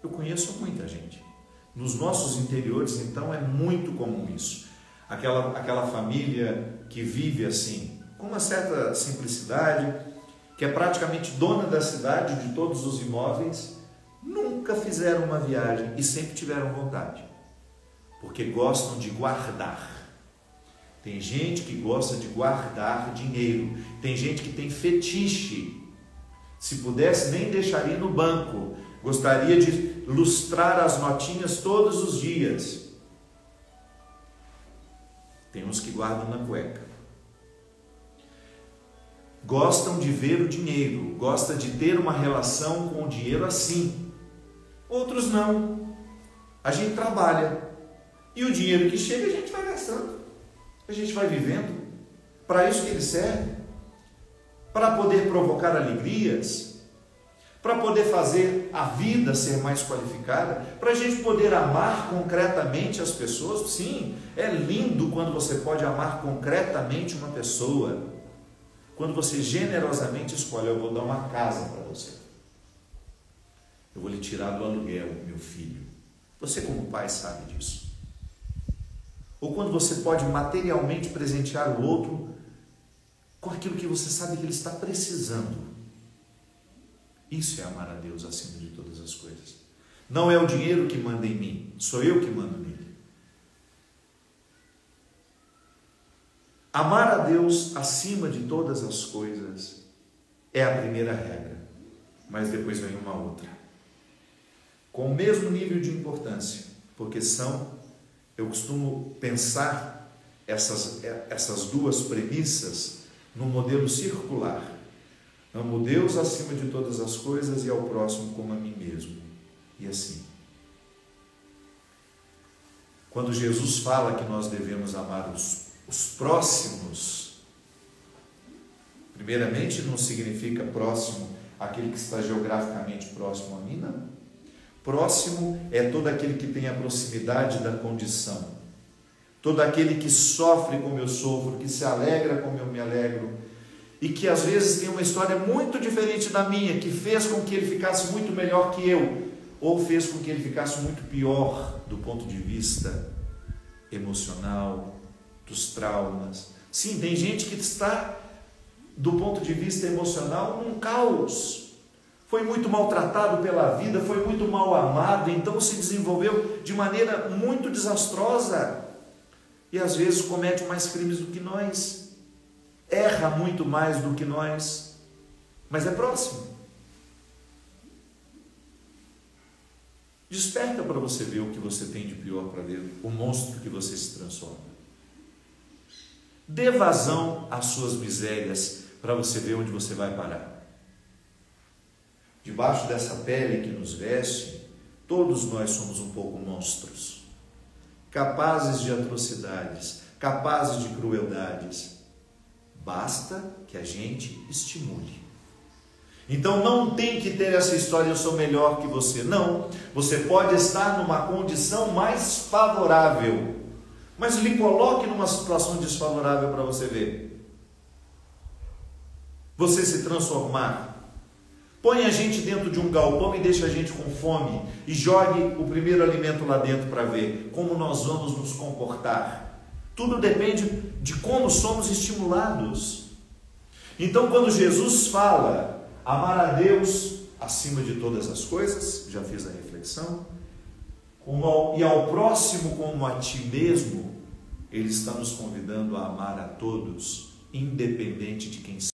A: Eu conheço muita gente. Nos nossos interiores, então, é muito comum isso. Aquela família que vive assim, com uma certa simplicidade, que é praticamente dona da cidade, de todos os imóveis, nunca fizeram uma viagem e sempre tiveram vontade, porque gostam de guardar. Tem gente que gosta de guardar dinheiro, tem gente que tem fetiche. Se pudesse, nem deixaria no banco, gostaria de lustrar as notinhas todos os dias. Tem uns que guardam na cueca. Gostam de ver o dinheiro, gostam de ter uma relação com o dinheiro assim. Outros não. A gente trabalha e o dinheiro que chega a gente vai gastando, a gente vai vivendo. Para isso que ele serve, para poder provocar alegrias, para poder fazer a vida ser mais qualificada, para a gente poder amar concretamente as pessoas. Sim, é lindo quando você pode amar concretamente uma pessoa, quando você generosamente escolhe: eu vou dar uma casa para você, eu vou lhe tirar do aluguel, meu filho. Você como pai sabe disso. Ou quando você pode materialmente presentear o outro com aquilo que você sabe que ele está precisando. Isso é amar a Deus acima de todas as coisas. Não é o dinheiro que manda em mim, sou eu que mando nele. Amar a Deus acima de todas as coisas é a primeira regra, mas depois vem uma outra, com o mesmo nível de importância, porque eu costumo pensar essas duas premissas no modelo circular. Amo Deus acima de todas as coisas e ao próximo como a mim mesmo. E assim, quando Jesus fala que nós devemos amar os próximos, primeiramente não significa próximo aquele que está geograficamente próximo a mim, não. Próximo é todo aquele que tem a proximidade da condição, todo aquele que sofre como eu sofro, que se alegra como eu me alegro, e que às vezes tem uma história muito diferente da minha, que fez com que ele ficasse muito melhor que eu, ou fez com que ele ficasse muito pior do ponto de vista emocional, dos traumas. Sim, tem gente que está, do ponto de vista emocional, num caos. Foi muito maltratado pela vida, foi muito mal amado, então se desenvolveu de maneira muito desastrosa. E às vezes comete mais crimes do que nós, erra muito mais do que nós, mas é próximo. Desperta para você ver o que você tem de pior para dentro, o monstro que você se transforma. Dê vazão às suas misérias para você ver onde você vai parar. Debaixo dessa pele que nos veste, todos nós somos um pouco monstros, capazes de atrocidades, capazes de crueldades. Basta que a gente estimule. Então não tem que ter essa história, eu sou melhor que você. Não, você pode estar numa condição mais favorável, mas lhe coloque numa situação desfavorável para você ver. Você se transformar. Põe a gente dentro de um galpão e deixa a gente com fome e jogue o primeiro alimento lá dentro para ver como nós vamos nos comportar. Tudo depende de como somos estimulados. Então, quando Jesus fala amar a Deus acima de todas as coisas, já fiz a reflexão, e ao próximo como a ti mesmo, Ele está nos convidando a amar a todos, independente de quem seja.